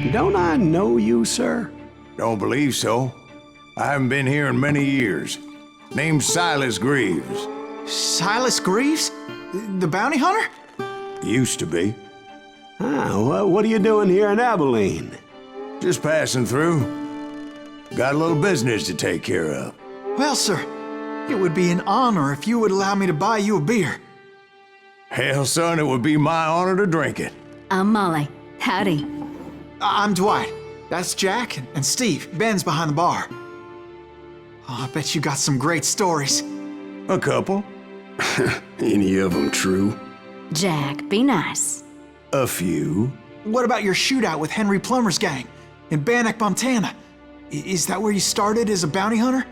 Don't I know you, sir? Don't believe so. I haven't been here in many years. Name's Silas Greaves. Silas Greaves? The bounty hunter? Used to be. Ah, what are you doing here in Abilene? Just passing through. Got a little business to take care of. Well, sir, it would be an honor if you would allow me to buy you a beer. Hell, son, it would be my honor to drink it. I'm Molly. Howdy. I'm Dwight. That's Jack and Steve. Ben's behind the bar. Oh, I bet you got some great stories. A couple. Any of them true? Jack, be nice. A few. What about your shootout with Henry Plummer's gang in Bannock, Montana? Is that where you started as a bounty hunter?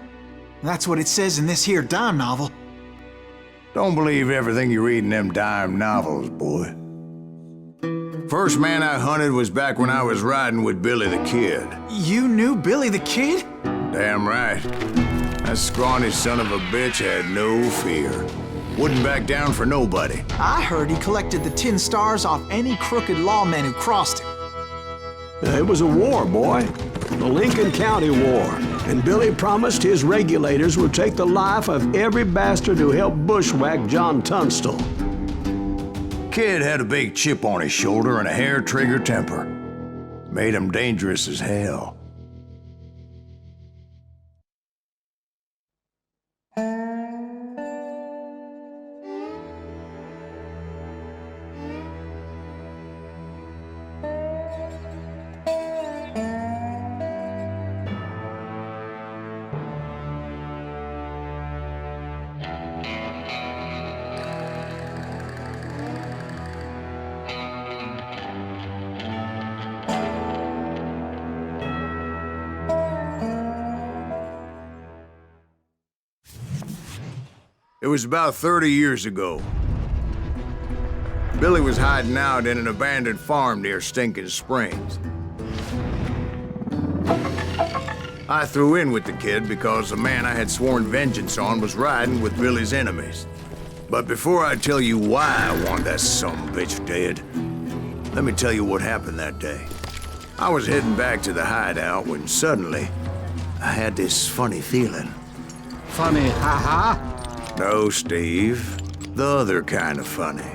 That's what it says in this here dime novel. Don't believe everything you read in them dime novels, boy. First man I hunted was back when I was riding with Billy the Kid. You knew Billy the Kid? Damn right. That scrawny son of a bitch had no fear. Wouldn't back down for nobody. I heard he collected the 10 stars off any crooked lawmen who crossed him. It was a war, boy. The Lincoln County War. And Billy promised his regulators would take the life of every bastard who helped bushwhack John Tunstall. Kid had a big chip on his shoulder and a hair-trigger temper. Made him dangerous as hell. It was about 30 years ago. Billy was hiding out in an abandoned farm near Stinking Springs. I threw in with the kid because the man I had sworn vengeance on was riding with Billy's enemies. But before I tell you why I want that sumbitch dead, let me tell you what happened that day. I was heading back to the hideout when suddenly I had this funny feeling. Funny, ha-ha? No, Steve. The other kind of funny.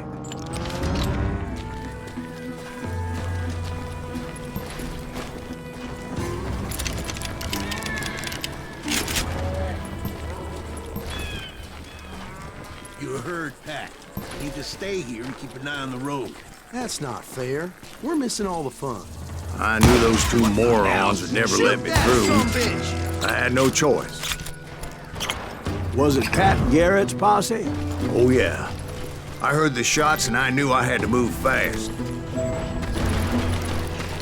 You heard Pat. Need to stay here and keep an eye on the road. That's not fair. We're missing all the fun. I knew those two morons would never let me through. I had no choice. Was it Pat Garrett's posse? Oh, yeah. I heard the shots and I knew I had to move fast.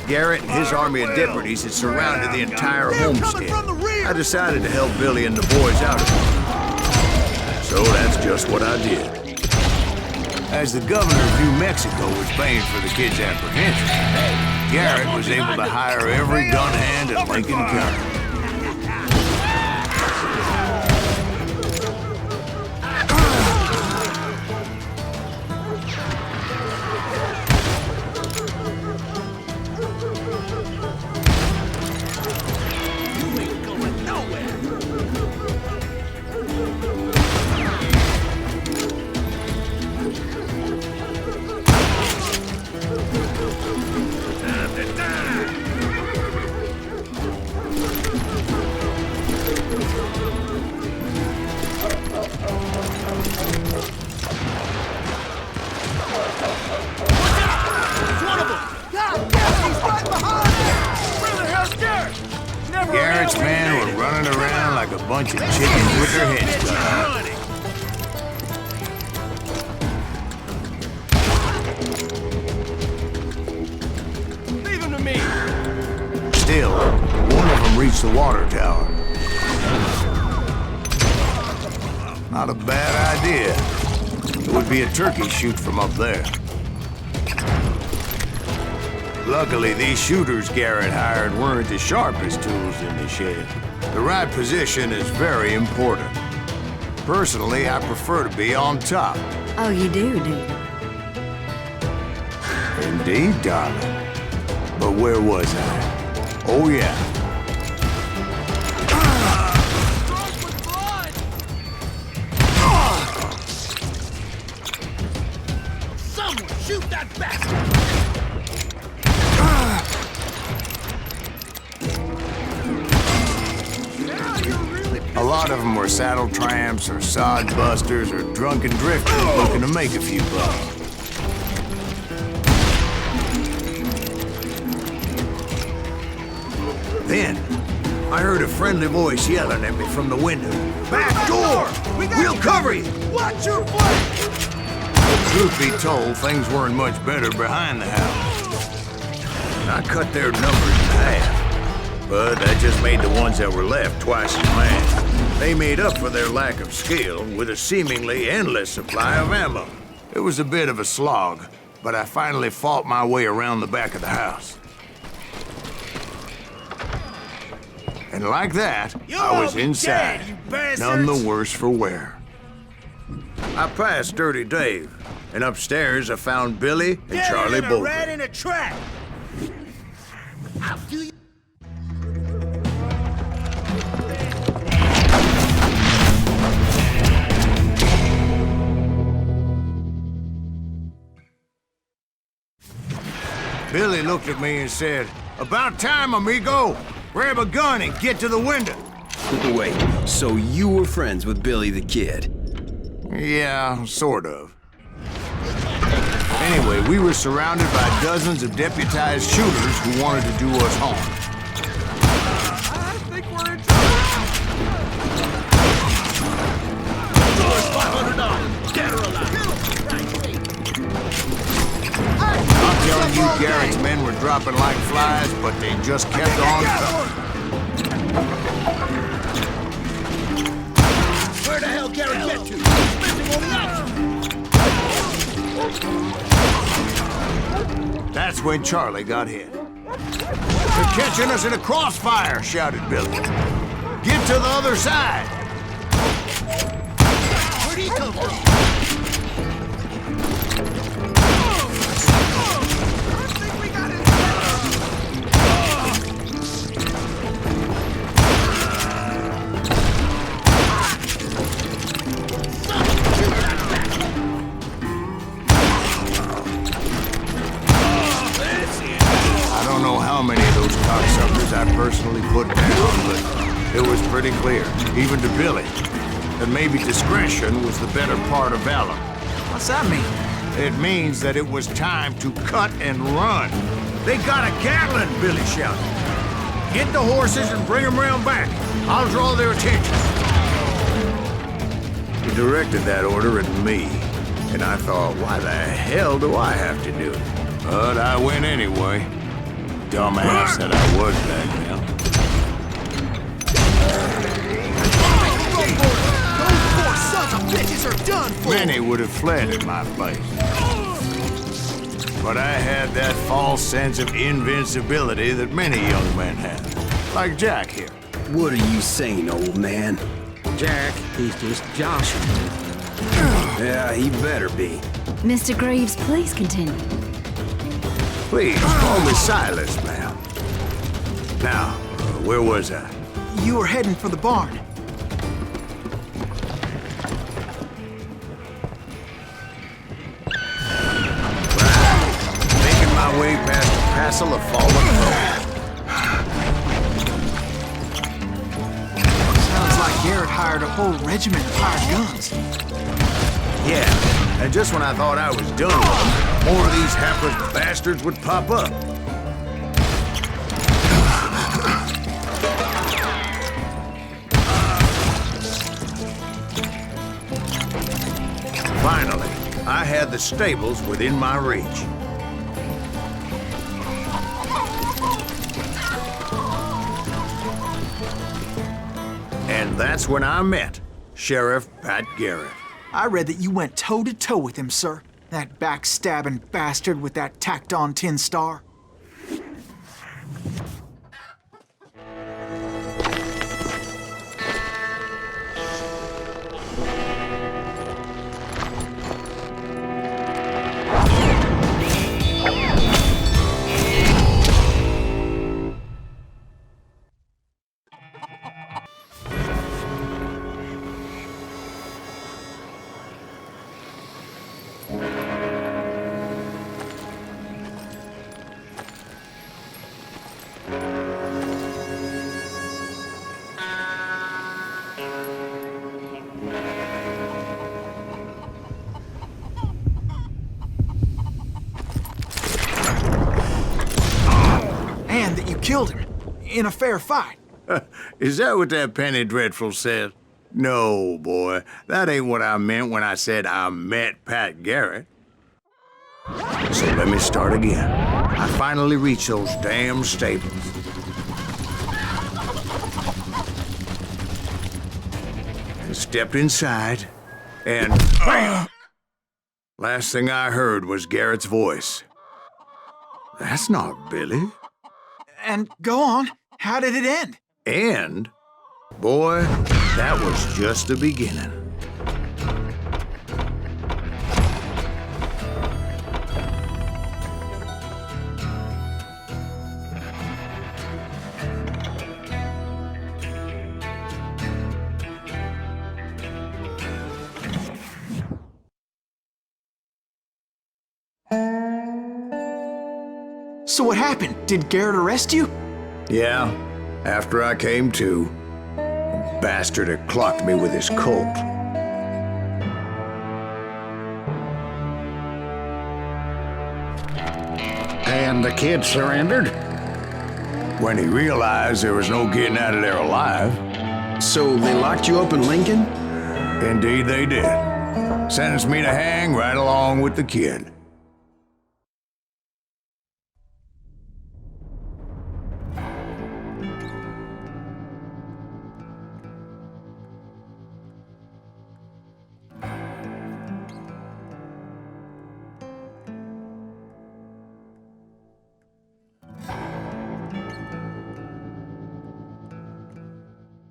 Garrett and his army of deputies had surrounded the entire homestead. I decided to help Billy and the boys out of it. So that's just what I did. As the governor of New Mexico was paying for the kid's apprehension, Garrett was able to hire every gun hand in Lincoln County. Garrett's men were running around like a bunch of chickens with their heads cut. Leave him to me! Still, one of them reached the water tower. Not a bad idea. It would be a turkey shoot from up there. Luckily, these shooters Garrett hired weren't the sharpest tools in the shed. The right position is very important. Personally, I prefer to be on top. Oh, you do, do you? Indeed, darling. But where was I? Oh, yeah. Someone shoot that bastard! A lot of them were saddle tramps or sod busters or drunken drifters looking to make a few bucks. Then, I heard a friendly voice yelling at me from the window. Back door! We'll cover you! Watch your flank! Truth be told, things weren't much better behind the house. I cut their numbers in half, but that just made the ones that were left twice as mad. They made up for their lack of skill with a seemingly endless supply of ammo. It was a bit of a slog, but I finally fought my way around the back of the house. And like that, I was inside, none the worse for wear. I passed Dirty Dave, and upstairs I found Billy and Charlie Bolton. Rat in a trap! I'll do you. Billy looked at me and said, "About time, amigo. Grab a gun and get to the window." Wait, so you were friends with Billy the Kid? Yeah, sort of. Anyway, we were surrounded by dozens of deputized shooters who wanted to do us harm. I think we're in trouble. $500. Dead or alive. I'm telling you, Garrett's men were dropping like flies, but they just kept on coming. Where the hell Garrett get to? He's missing on the option. That's when Charlie got hit. "They're catching us in a crossfire," shouted Billy. "Get to the other side." Where'd he come from? I don't know how many of those cocksuckers I personally put down, but it was pretty clear, even to Billy, that maybe discretion was the better part of valor. What's that mean? It means that it was time to cut and run. "They got a Gatling," Billy shouted. "Get the horses and bring them round back. I'll draw their attention." He directed that order at me, and I thought, why the hell do I have to do it? But I went anyway. Dumbass that I was back then. Those four sons of bitches are done for! Many would have fled in my place. But I had that false sense of invincibility that many young men have. Like Jack here. What are you saying, old man? Jack, he's just joshing. Yeah, he better be. Mr. Greaves, please continue. Please, call me Silas, ma'am. Now, where was I? You were heading for the barn. Making my way past the passel of fallen foes. Sounds like Garrett hired a whole regiment of hired guns. Yeah, and just when I thought I was done with them, more of these hapless bastards would pop up. Finally, I had the stables within my reach. And that's when I met Sheriff Pat Garrett. I read that you went toe-to-toe with him, sir. That backstabbing bastard with that tacked-on tin star. And that you killed him in a fair fight. Is that what that Penny Dreadful said? No, boy. That ain't what I meant when I said I met Pat Garrett. So let me start again. I finally reached those damn stables. And stepped inside, and bam! Last thing I heard was Garrett's voice. That's not Billy. And go on, how did it end? And, boy, that was just the beginning. So what happened? Did Garrett arrest you? Yeah, after I came to, the bastard had clocked me with his Colt. And the kid surrendered? When he realized there was no getting out of there alive. So they locked you up in Lincoln? Indeed they did. Sentenced me to hang right along with the kid.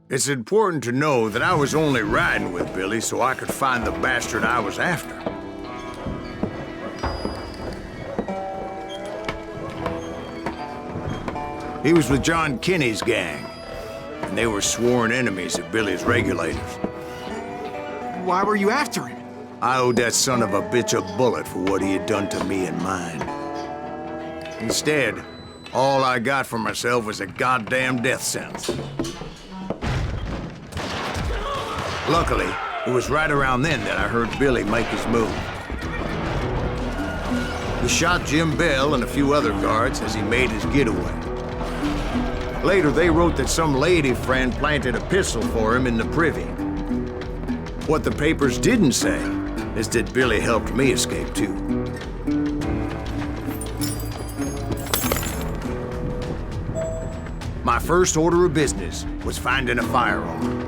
It's important to know that I was only riding with Billy so I could find the bastard I was after. He was with John Kinney's gang, and they were sworn enemies of Billy's regulators. Why were you after him? I owed that son of a bitch a bullet for what he had done to me and mine. Instead, all I got for myself was a goddamn death sentence. Luckily, it was right around then that I heard Billy make his move. He shot Jim Bell and a few other guards as he made his getaway. Later, they wrote that some lady friend planted a pistol for him in the privy. What the papers didn't say is that Billy helped me escape, too. My first order of business was finding a firearm.